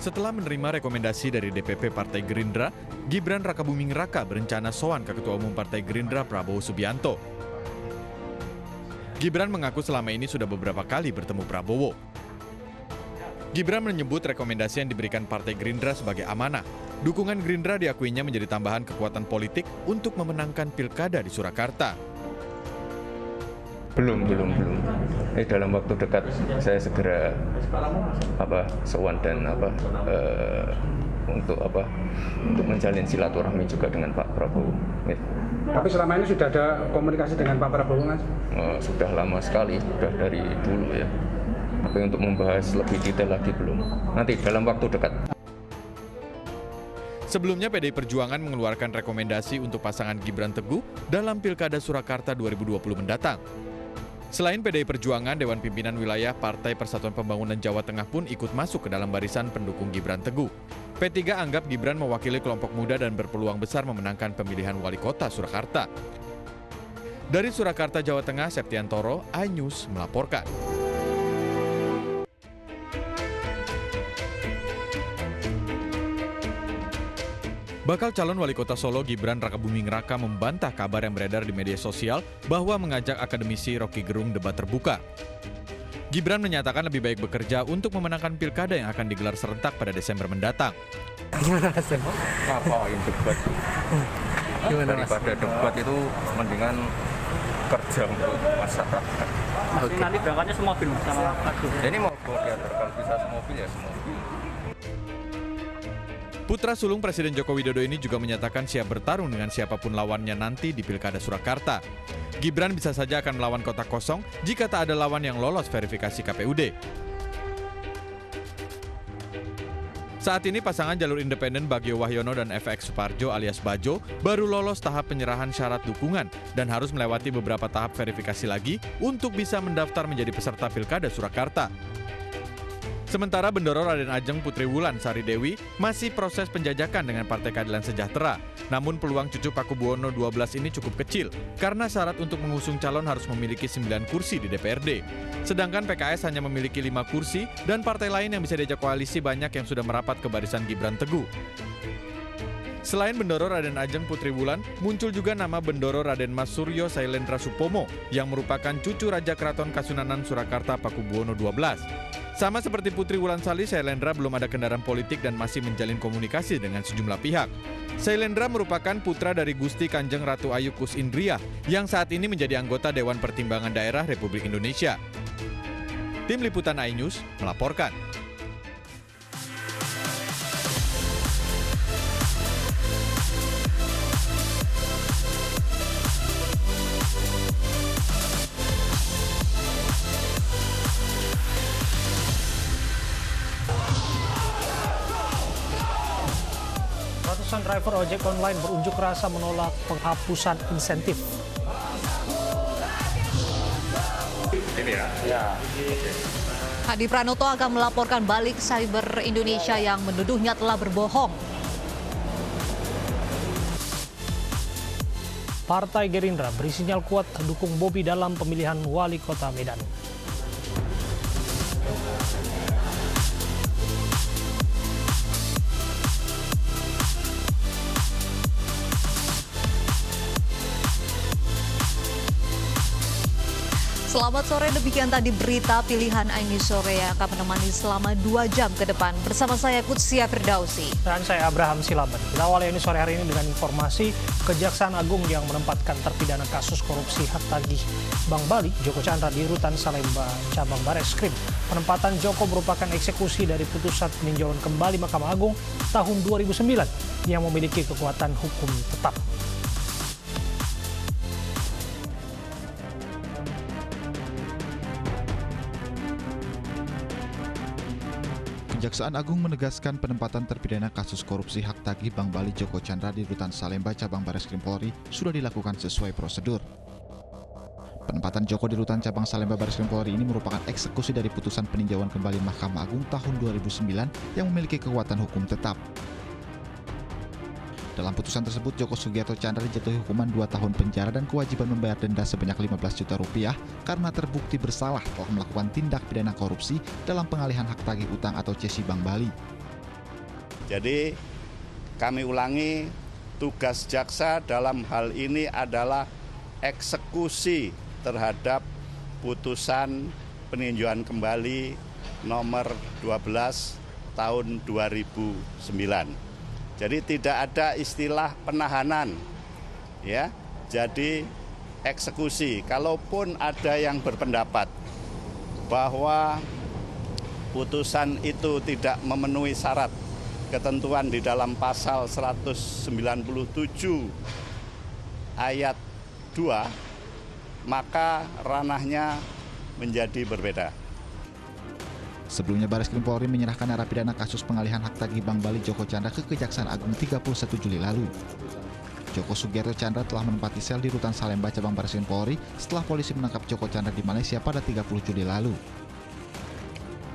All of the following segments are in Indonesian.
Setelah menerima rekomendasi dari DPP Partai Gerindra, Gibran Rakabuming Raka berencana sowan ke Ketua Umum Partai Gerindra Prabowo Subianto. Gibran mengaku selama ini sudah beberapa kali bertemu Prabowo. Gibran menyebut rekomendasi yang diberikan Partai Gerindra sebagai amanah. Dukungan Gerindra diakuinya menjadi tambahan kekuatan politik untuk memenangkan pilkada di Surakarta. Belum. Dalam waktu dekat saya segera sowan dan untuk menjalin silaturahmi juga dengan Pak Prabowo. Tapi selama ini sudah ada komunikasi dengan Pak Prabowo, Mas? Sudah lama sekali, sudah dari dulu ya. Tapi untuk membahas lebih detail lagi belum. Nanti dalam waktu dekat. Sebelumnya PDI Perjuangan mengeluarkan rekomendasi untuk pasangan Gibran Teguh dalam Pilkada Surakarta 2020 mendatang. Selain PDI Perjuangan, Dewan Pimpinan Wilayah Partai Persatuan Pembangunan Jawa Tengah pun ikut masuk ke dalam barisan pendukung Gibran Teguh. P3 anggap Gibran mewakili kelompok muda dan berpeluang besar memenangkan pemilihan wali kota Surakarta. Dari Surakarta, Jawa Tengah, Septiantoro, iNews melaporkan. Bakal calon wali kota Solo Gibran Rakabuming Raka membantah kabar yang beredar di media sosial bahwa mengajak akademisi Rocky Gerung debat terbuka. Gibran menyatakan lebih baik bekerja untuk memenangkan pilkada yang akan digelar serentak pada Desember mendatang. Gimana Mas? Ngapain debat? Daripada debat itu mendingan kerja untuk masyarakat. Oke. Nanti berangkatnya semobil sama Aduh. Ini mau diantar kalau bisa semobil ya semobil. Putra sulung Presiden Joko Widodo ini juga menyatakan siap bertarung dengan siapapun lawannya nanti di Pilkada Surakarta. Gibran bisa saja akan melawan kota kosong jika tak ada lawan yang lolos verifikasi KPUD. Saat ini pasangan jalur independen Bagio Wahyono dan FX Suparjo alias Bajo baru lolos tahap penyerahan syarat dukungan dan harus melewati beberapa tahap verifikasi lagi untuk bisa mendaftar menjadi peserta Pilkada Surakarta. Sementara Bendoro Raden Ajeng Putri Wulan Sari Dewi masih proses penjajakan dengan Partai Keadilan Sejahtera. Namun peluang cucu Pakubuwono 12 ini cukup kecil karena syarat untuk mengusung calon harus memiliki 9 kursi di DPRD. Sedangkan PKS hanya memiliki 5 kursi dan partai lain yang bisa diajak koalisi banyak yang sudah merapat ke barisan Gibran Teguh. Selain Bendoro Raden Ajeng Putri Wulan, muncul juga nama Bendoro Raden Mas Suryo Sailendra Supomo yang merupakan cucu Raja Keraton Kasunanan Surakarta Pakubuwono 12. Sama seperti Putri Wulansari, Sailendra belum ada kendaraan politik dan masih menjalin komunikasi dengan sejumlah pihak. Sailendra merupakan putra dari Gusti Kanjeng Ratu Ayu Kus Indriah yang saat ini menjadi anggota Dewan Pertimbangan Daerah Republik Indonesia. Tim Liputan iNews melaporkan. Ratusan driver ojek online berunjuk rasa menolak penghapusan insentif. Hadi Pranoto akan melaporkan balik Cyber Indonesia yang menuduhnya telah berbohong. Partai Gerindra beri sinyal kuat dukung Bobi dalam pemilihan wali kota Medan. Selamat sore, demikian tadi berita pilihan iNews Sore yang akan menemani selama 2 jam ke depan. Bersama saya Kutsia Firdausi. Dan saya Abraham Silaban. Kita awali ini sore hari ini dengan informasi Kejaksaan Agung yang menempatkan terpidana kasus korupsi hak tagih Bank Bali, Joko Chandra di Rutan Salemba, Cabang Bareskrim. Penempatan Joko merupakan eksekusi dari putusan peninjauan kembali Mahkamah Agung tahun 2009 yang memiliki kekuatan hukum tetap. Kejaksaan Agung menegaskan penempatan terpidana kasus korupsi hak tagih Bank Bali Joko Chandra di Rutan Salemba Cabang Bareskrim Polri sudah dilakukan sesuai prosedur. Penempatan Joko di Rutan Cabang Salemba Bareskrim Polri ini merupakan eksekusi dari putusan peninjauan kembali Mahkamah Agung tahun 2009 yang memiliki kekuatan hukum tetap. Dalam putusan tersebut, Joko Sugiarto Chandra dijatuhi hukuman 2 tahun penjara dan kewajiban membayar denda sebanyak 15 juta rupiah karena terbukti bersalah telah melakukan tindak pidana korupsi dalam pengalihan hak tagih utang atau cesi Bank Bali. Jadi kami ulangi, tugas jaksa dalam hal ini adalah eksekusi terhadap putusan peninjauan kembali nomor 12 tahun 2009. Jadi tidak ada istilah penahanan, ya. Jadi eksekusi. Kalaupun ada yang berpendapat bahwa putusan itu tidak memenuhi syarat ketentuan di dalam pasal 197 ayat 2, maka ranahnya menjadi berbeda. Sebelumnya Bareskrim Polri menyerahkan narapidana kasus pengalihan hak tagih Bank Bali Joko Chandra ke Kejaksaan Agung 31 Juli lalu. Joko Sugierto Chandra telah menempati sel di Rutan Salemba cabang Bareskrim Polri setelah polisi menangkap Joko Chandra di Malaysia pada 30 Juli lalu.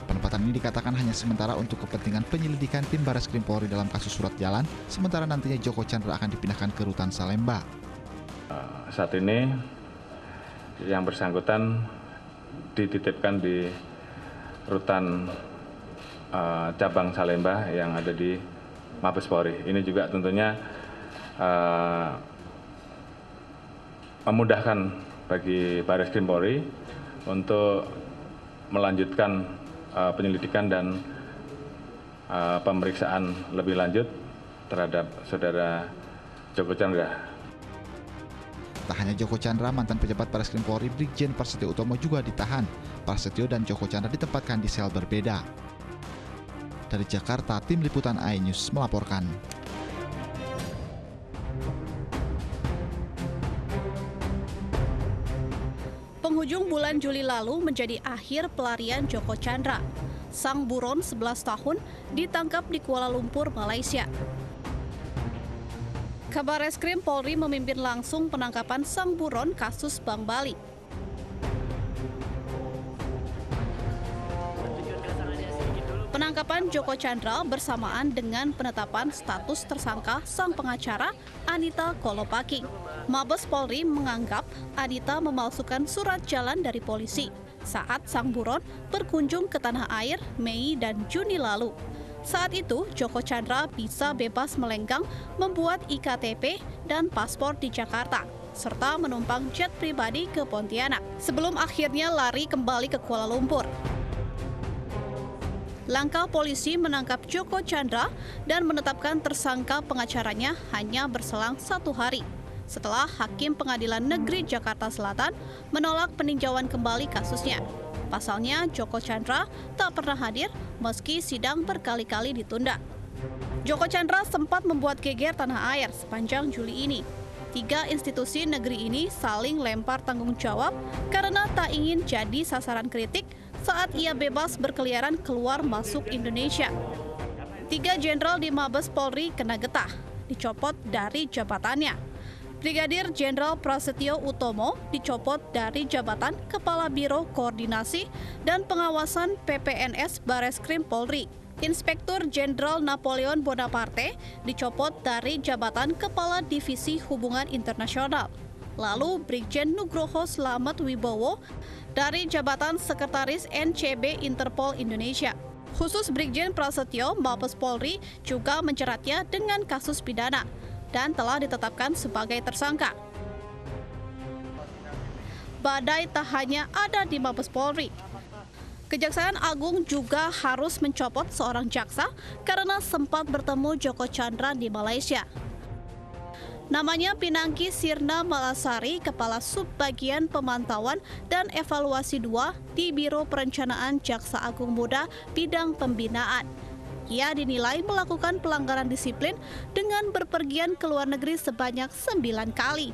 Penempatan ini dikatakan hanya sementara untuk kepentingan penyelidikan tim Bareskrim Polri dalam kasus surat jalan, sementara nantinya Joko Chandra akan dipindahkan ke Rutan Salemba. Saat ini yang bersangkutan dititipkan di Rutan cabang Salemba yang ada di Mabes Polri. Ini juga tentunya memudahkan bagi Bareskrim Polri untuk melanjutkan penyelidikan dan pemeriksaan lebih lanjut terhadap saudara Joko Chandra. Tak hanya Joko Chandra, mantan pejabat Bareskrim Polri Brigjen Prasetyo Utomo juga ditahan. Prasetyo dan Joko Chandra ditempatkan di sel berbeda. Dari Jakarta, tim liputan iNews melaporkan. Penghujung bulan Juli lalu menjadi akhir pelarian Joko Chandra. Sang buron 11 tahun ditangkap di Kuala Lumpur, Malaysia. Kabareskrim Polri memimpin langsung penangkapan sang buron kasus Bank Bali. Penangkapan Joko Chandra bersamaan dengan penetapan status tersangka sang pengacara Anita Kolopaking. Mabes Polri menganggap Anita memalsukan surat jalan dari polisi saat sang buron berkunjung ke tanah air Mei dan Juni lalu. Saat itu, Joko Chandra bisa bebas melenggang membuat IKTP dan paspor di Jakarta, serta menumpang jet pribadi ke Pontianak, sebelum akhirnya lari kembali ke Kuala Lumpur. Langkah polisi menangkap Joko Chandra dan menetapkan tersangka pengacaranya hanya berselang 1 hari, setelah Hakim Pengadilan Negeri Jakarta Selatan menolak peninjauan kembali kasusnya. Pasalnya, Joko Chandra tak pernah hadir meski sidang berkali-kali ditunda. Joko Chandra sempat membuat geger tanah air sepanjang Juli ini. 3 institusi negeri ini saling lempar tanggung jawab karena tak ingin jadi sasaran kritik saat ia bebas berkeliaran keluar masuk Indonesia. 3 jenderal di Mabes Polri kena getah, dicopot dari jabatannya. Brigadir Jenderal Prasetyo Utomo dicopot dari jabatan Kepala Biro Koordinasi dan Pengawasan PPNS Bareskrim Polri. Inspektur Jenderal Napoleon Bonaparte dicopot dari jabatan Kepala Divisi Hubungan Internasional. Lalu Brigjen Nugroho Slamet Wibowo dari jabatan Sekretaris NCB Interpol Indonesia. Khusus Brigjen Prasetyo, Mabes Polri juga menjeratnya dengan kasus pidana dan telah ditetapkan sebagai tersangka. Badai tak hanya ada di Mabes Polri. Kejaksaan Agung juga harus mencopot seorang jaksa karena sempat bertemu Joko Chandra di Malaysia. Namanya Pinangki Sirna Malasari, Kepala Subbagian Pemantauan dan Evaluasi 2 di Biro Perencanaan Jaksa Agung Muda Bidang Pembinaan. Ia dinilai melakukan pelanggaran disiplin dengan berpergian ke luar negeri sebanyak 9 kali.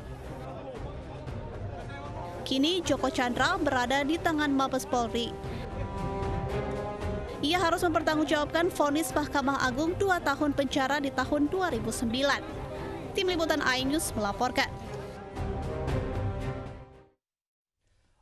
Kini Joko Chandra berada di tangan Mabes Polri. Ia harus mempertanggungjawabkan vonis Mahkamah Agung 2 tahun penjara di tahun 2009. Tim Liputan iNews melaporkan.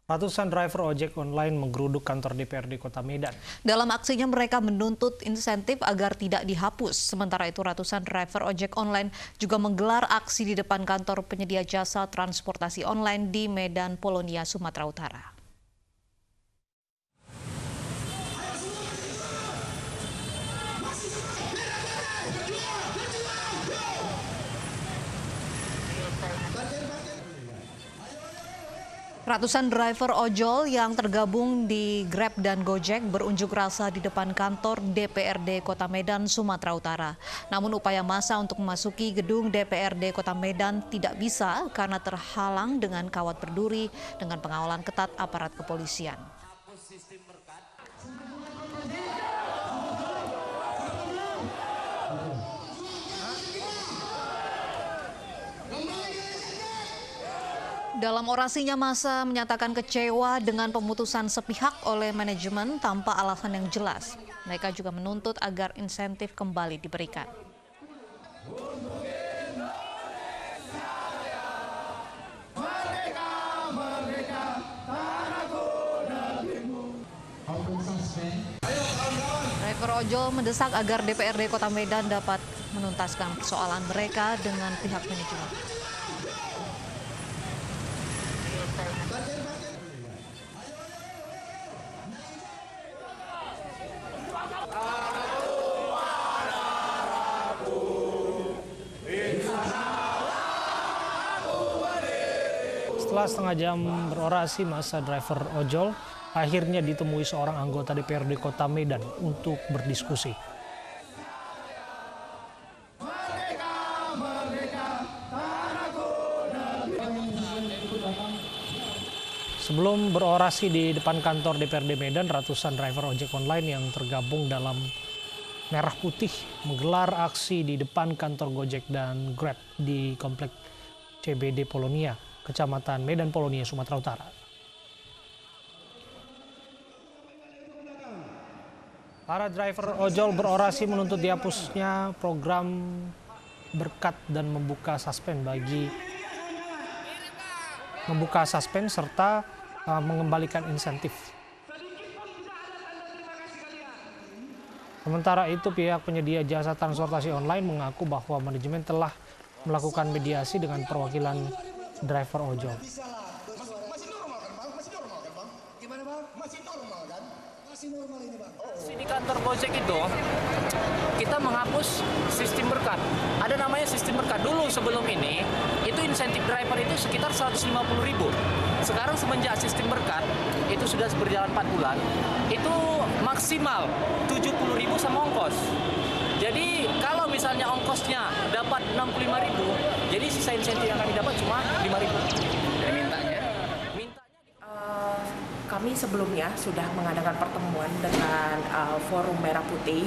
Ratusan driver ojek online menggeruduk kantor DPRD Kota Medan. Dalam aksinya mereka menuntut insentif agar tidak dihapus. Sementara itu ratusan driver ojek online juga menggelar aksi di depan kantor penyedia jasa transportasi online di Medan, Polonia, Sumatera Utara. Ratusan driver ojol yang tergabung di Grab dan Gojek berunjuk rasa di depan kantor DPRD Kota Medan, Sumatera Utara. Namun upaya massa untuk memasuki gedung DPRD Kota Medan tidak bisa karena terhalang dengan kawat berduri dengan pengawalan ketat aparat kepolisian. Dalam orasinya, massa menyatakan kecewa dengan pemutusan sepihak oleh manajemen tanpa alasan yang jelas. Mereka juga menuntut agar insentif kembali diberikan. Driver ojol mendesak agar DPRD Kota Medan dapat menuntaskan persoalan mereka dengan pihak manajemen. Setelah setengah jam berorasi, massa driver ojol akhirnya ditemui seorang anggota DPRD Kota Medan untuk berdiskusi. Sebelum berorasi di depan kantor DPRD Medan, ratusan driver ojek online yang tergabung dalam Merah Putih menggelar aksi di depan kantor Gojek dan Grab di Komplek CBD Polonia, Kecamatan Medan Polonia, Sumatera Utara. Para driver ojol berorasi menuntut dihapusnya program berkat dan membuka suspend serta mengembalikan insentif. Sementara itu, pihak penyedia jasa transportasi online mengaku bahwa manajemen telah melakukan mediasi dengan perwakilan driver ojol. Di kantor Gojek itu kita menghapus sistem berkat. Ada namanya sistem berkat. Dulu sebelum ini itu insentif driver itu sekitar 150.000. Sekarang semenjak sistem berkat itu sudah berjalan 4 bulan, itu maksimal 70.000 sama ongkos. Jadi kalau misalnya ongkosnya dapat 65.000, jadi sisa insentif yang kami dapat cuma 5.000. Kami sebelumnya sudah mengadakan pertemuan dengan Forum Merah Putih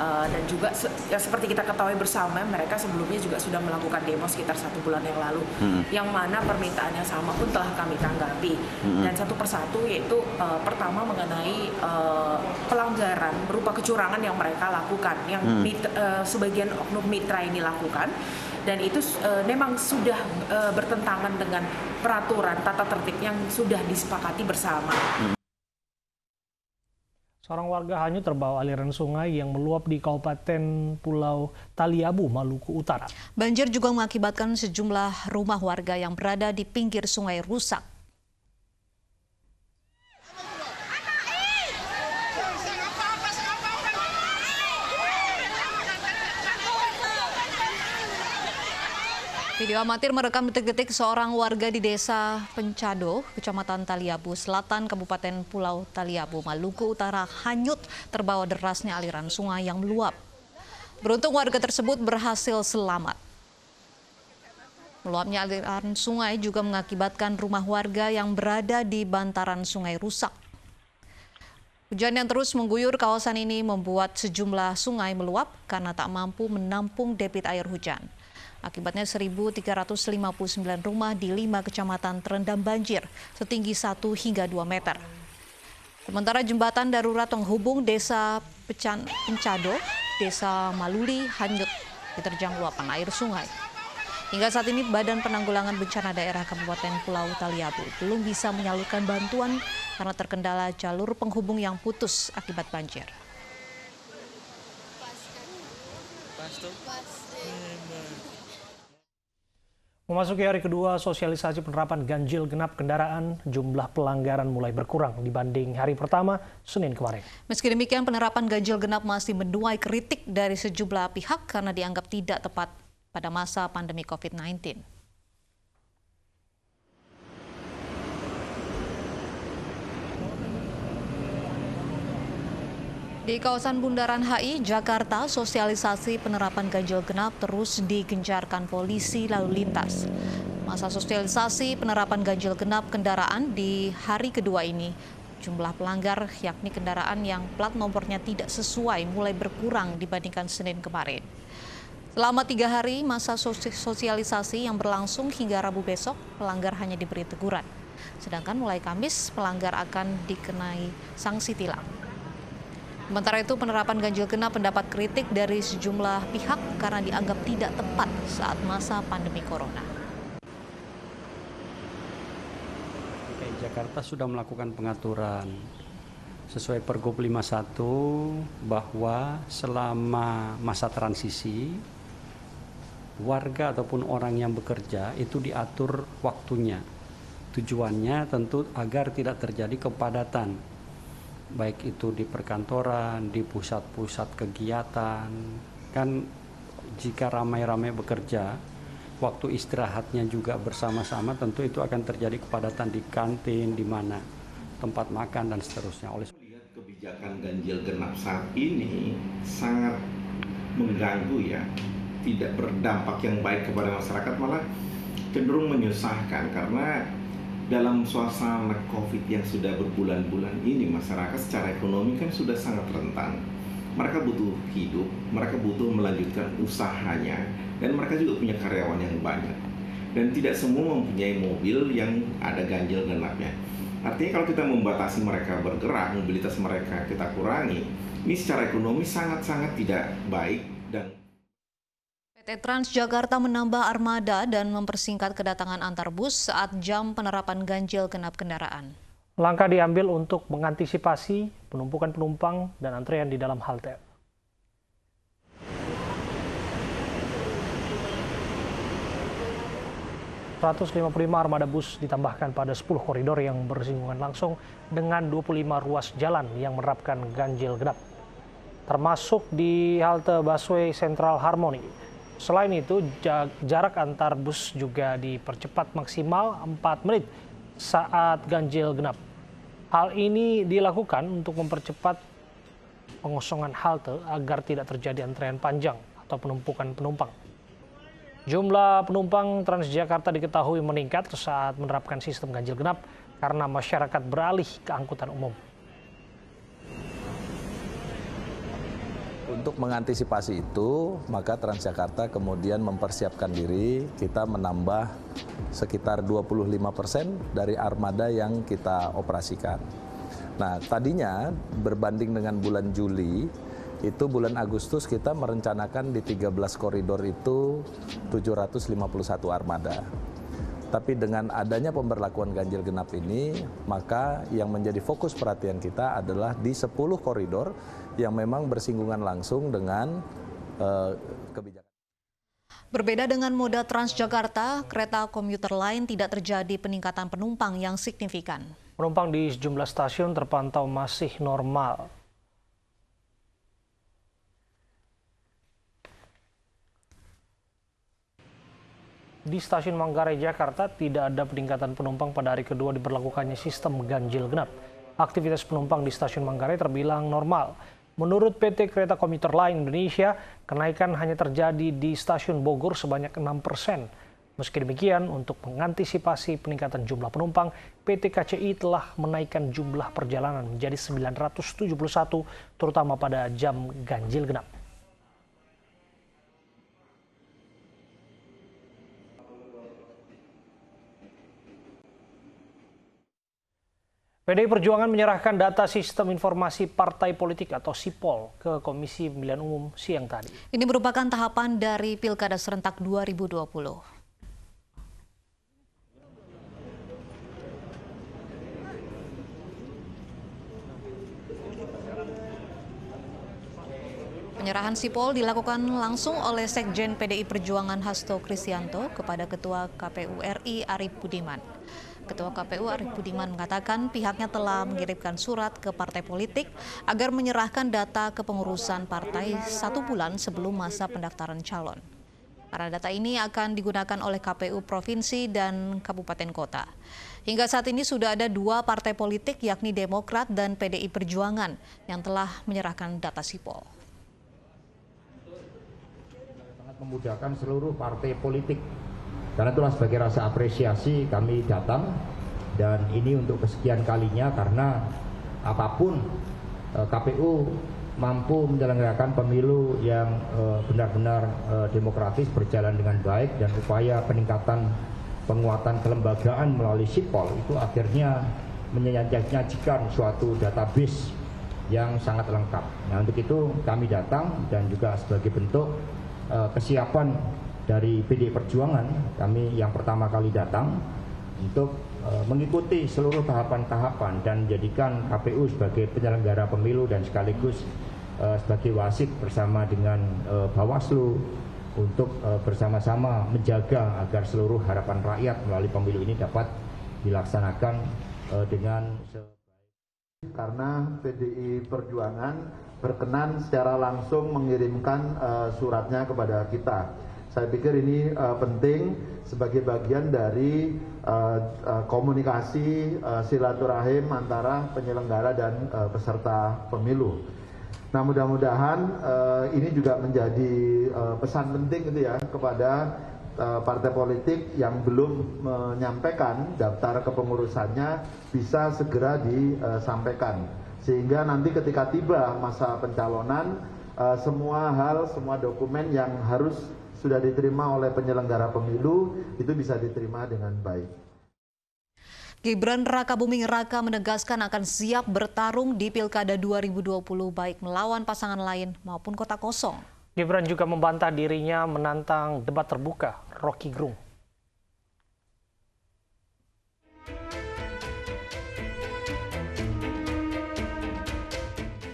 dan juga seperti kita ketahui bersama, mereka sebelumnya juga sudah melakukan demo sekitar 1 bulan yang lalu, yang mana permintaan yang sama pun telah kami tanggapi, dan satu persatu, yaitu pertama mengenai pelanggaran berupa kecurangan yang mereka lakukan, yang sebagian oknum mitra ini lakukan. Dan itu memang sudah bertentangan dengan peraturan tata tertib yang sudah disepakati bersama. Seorang warga hanyut terbawa aliran sungai yang meluap di Kabupaten Pulau Taliabu, Maluku Utara. Banjir juga mengakibatkan sejumlah rumah warga yang berada di pinggir sungai rusak. Video amatir merekam detik-detik seorang warga di Desa Pencado, Kecamatan Taliabu Selatan, Kabupaten Pulau Taliabu, Maluku Utara, hanyut terbawa derasnya aliran sungai yang meluap. Beruntung warga tersebut berhasil selamat. Meluapnya aliran sungai juga mengakibatkan rumah warga yang berada di bantaran sungai rusak. Hujan yang terus mengguyur kawasan ini membuat sejumlah sungai meluap karena tak mampu menampung debit air hujan. Akibatnya 1.359 rumah di 5 kecamatan terendam banjir setinggi 1 hingga 2 meter. Sementara jembatan darurat penghubung Desa Pencado, Desa Maluli hanyut diterjang luapan air sungai. Hingga saat ini Badan Penanggulangan Bencana Daerah Kabupaten Pulau Taliabu belum bisa menyalurkan bantuan karena terkendala jalur penghubung yang putus akibat banjir. Memasuki hari kedua sosialisasi penerapan ganjil genap kendaraan, jumlah pelanggaran mulai berkurang dibanding hari pertama, Senin kemarin. Meski demikian, penerapan ganjil genap masih menuai kritik dari sejumlah pihak karena dianggap tidak tepat pada masa pandemi COVID-19. Di kawasan Bundaran HI, Jakarta, sosialisasi penerapan ganjil genap terus digencarkan polisi lalu lintas. Masa sosialisasi penerapan ganjil genap kendaraan di hari kedua ini, jumlah pelanggar yakni kendaraan yang plat nomornya tidak sesuai mulai berkurang dibandingkan Senin kemarin. Selama 3 hari masa sosialisasi yang berlangsung hingga Rabu besok, pelanggar hanya diberi teguran. Sedangkan mulai Kamis, pelanggar akan dikenai sanksi tilang. Sementara itu, penerapan ganjil genap mendapat kritik dari sejumlah pihak karena dianggap tidak tepat saat masa pandemi corona. DKI Jakarta sudah melakukan pengaturan sesuai Pergub 51 bahwa selama masa transisi, warga ataupun orang yang bekerja itu diatur waktunya. Tujuannya tentu agar tidak terjadi kepadatan, baik itu di perkantoran, di pusat-pusat kegiatan. Kan jika ramai-ramai bekerja, waktu istirahatnya juga bersama-sama, tentu itu akan terjadi kepadatan di kantin, di mana tempat makan dan seterusnya. Oleh kebijakan ganjil genap saat ini sangat mengganggu ya, tidak berdampak yang baik kepada masyarakat, malah cenderung menyusahkan karena dalam suasana COVID yang sudah berbulan-bulan ini, masyarakat secara ekonomi kan sudah sangat rentan. Mereka butuh hidup, mereka butuh melanjutkan usahanya, dan mereka juga punya karyawan yang banyak. Dan tidak semua mempunyai mobil yang ada ganjil genapnya. Artinya kalau kita membatasi mereka bergerak, mobilitas mereka kita kurangi, ini secara ekonomi sangat-sangat tidak baik. Dan PT Transjakarta menambah armada dan mempersingkat kedatangan antar bus saat jam penerapan ganjil genap kendaraan. Langkah diambil untuk mengantisipasi penumpukan penumpang dan antrean di dalam halte. ...155 armada bus ditambahkan pada 10 koridor yang bersinggungan langsung dengan 25 ruas jalan yang menerapkan ganjil genap, termasuk di halte busway Central Harmony. Selain itu, jarak antar bus juga dipercepat maksimal 4 menit saat ganjil genap. Hal ini dilakukan untuk mempercepat pengosongan halte agar tidak terjadi antrean panjang atau penumpukan penumpang. Jumlah penumpang Transjakarta diketahui meningkat saat menerapkan sistem ganjil genap karena masyarakat beralih ke angkutan umum. Untuk mengantisipasi itu, maka Transjakarta kemudian mempersiapkan diri, kita menambah sekitar 25% dari armada yang kita operasikan. Nah, tadinya berbanding dengan bulan Juli, itu bulan Agustus kita merencanakan di 13 koridor itu 751 armada. Tapi dengan adanya pemberlakuan ganjil genap ini, maka yang menjadi fokus perhatian kita adalah di 10 koridor yang memang bersinggungan langsung dengan kebijakan. Berbeda dengan moda Transjakarta, kereta komuter lain tidak terjadi peningkatan penumpang yang signifikan. Penumpang di sejumlah stasiun terpantau masih normal. Di stasiun Manggarai, Jakarta, tidak ada peningkatan penumpang pada hari kedua diberlakukannya sistem ganjil genap. Aktivitas penumpang di stasiun Manggarai terbilang normal. Menurut PT Kereta Komuter Line Indonesia, kenaikan hanya terjadi di stasiun Bogor sebanyak 6%. Meski demikian, untuk mengantisipasi peningkatan jumlah penumpang, PT KCI telah menaikkan jumlah perjalanan menjadi 971, terutama pada jam ganjil genap. PDI Perjuangan menyerahkan data Sistem Informasi Partai Politik atau SIPOL ke Komisi Pemilihan Umum siang tadi. Ini merupakan tahapan dari Pilkada Serentak 2020. Penyerahan SIPOL dilakukan langsung oleh Sekjen PDI Perjuangan Hasto Kristianto kepada Ketua KPU RI Arief Budiman. Ketua KPU Arief Budiman mengatakan pihaknya telah mengirimkan surat ke partai politik agar menyerahkan data kepengurusan partai 1 bulan sebelum masa pendaftaran calon. Para data ini akan digunakan oleh KPU Provinsi dan Kabupaten Kota. Hingga saat ini sudah ada 2 partai politik yakni Demokrat dan PDI Perjuangan yang telah menyerahkan data sipol. Sangat memudahkan seluruh partai politik. Karena itulah sebagai rasa apresiasi kami datang, dan ini untuk kesekian kalinya karena apapun KPU mampu menyelenggarakan pemilu yang benar-benar demokratis, berjalan dengan baik, dan upaya peningkatan penguatan kelembagaan melalui sipol itu akhirnya menyajikan suatu database yang sangat lengkap. Nah, untuk itu kami datang, dan juga sebagai bentuk kesiapan dari PDI Perjuangan, kami yang pertama kali datang untuk mengikuti seluruh tahapan-tahapan dan menjadikan KPU sebagai penyelenggara pemilu dan sekaligus sebagai wasit bersama dengan Bawaslu untuk bersama-sama menjaga agar seluruh harapan rakyat melalui pemilu ini dapat dilaksanakan dengan sebaik. Karena PDI Perjuangan berkenan secara langsung mengirimkan suratnya kepada kita. Saya pikir ini penting sebagai bagian dari komunikasi silaturahim antara penyelenggara dan peserta pemilu. Nah, mudah-mudahan ini juga menjadi pesan penting gitu ya kepada partai politik yang belum menyampaikan daftar kepengurusannya bisa segera disampaikan, sehingga nanti ketika tiba masa pencalonan semua dokumen yang harus sudah diterima oleh penyelenggara pemilu itu bisa diterima dengan baik. Gibran Rakabuming Raka menegaskan akan siap bertarung di Pilkada 2020 baik melawan pasangan lain maupun kota kosong. Gibran juga membantah dirinya menantang debat terbuka Rocky Gerung.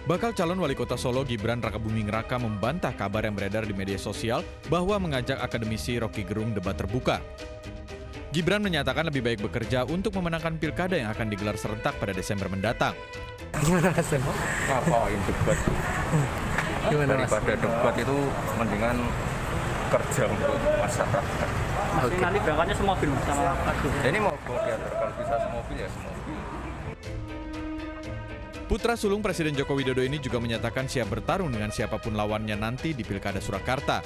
Bakal calon wali kota Solo Gibran Rakabuming Raka membantah kabar yang beredar di media sosial bahwa mengajak akademisi Rocky Gerung debat terbuka. Gibran menyatakan lebih baik bekerja untuk memenangkan pilkada yang akan digelar serentak pada Desember mendatang. Gimana rasanya? Ngapain debat? Daripada debat itu mendingan kerja untuk masyarakat. Nanti berangkatnya semobil sama Aduh. Ini mau kalau bisa semobil ya semobil. Putra sulung Presiden Joko Widodo ini juga menyatakan siap bertarung dengan siapapun lawannya nanti di Pilkada Surakarta.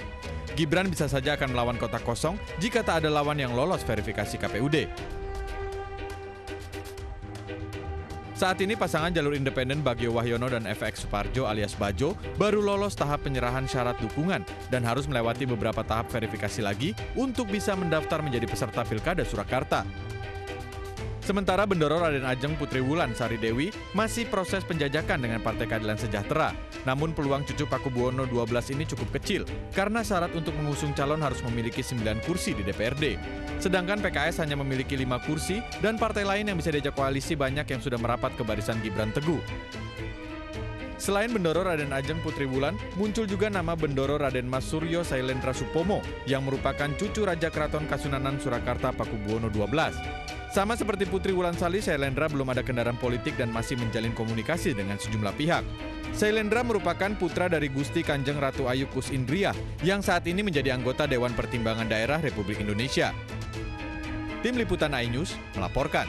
Gibran bisa saja akan melawan kota kosong jika tak ada lawan yang lolos verifikasi KPUD. Saat ini pasangan jalur independen Bagio Wahyono dan FX Suparjo alias Bajo baru lolos tahap penyerahan syarat dukungan dan harus melewati beberapa tahap verifikasi lagi untuk bisa mendaftar menjadi peserta Pilkada Surakarta. Sementara Bendoro Raden Ajeng Putri Wulan Sari Dewi masih proses penjajakan dengan Partai Keadilan Sejahtera. Namun peluang cucu Pakubuwono 12 ini cukup kecil karena syarat untuk mengusung calon harus memiliki 9 kursi di DPRD. Sedangkan PKS hanya memiliki 5 kursi dan partai lain yang bisa diajak koalisi banyak yang sudah merapat ke barisan Gibran Teguh. Selain Bendoro Raden Ajeng Putri Wulan, muncul juga nama Bendoro Raden Mas Suryo Sailendra Supomo yang merupakan cucu Raja Keraton Kasunanan Surakarta Pakubuwono 12. Sama seperti Putri Wulansari, Sailendra belum ada kendaraan politik dan masih menjalin komunikasi dengan sejumlah pihak. Sailendra merupakan putra dari Gusti Kanjeng Ratu Ayu Kus Indriah yang saat ini menjadi anggota Dewan Pertimbangan Daerah Republik Indonesia. Tim Liputan iNews melaporkan.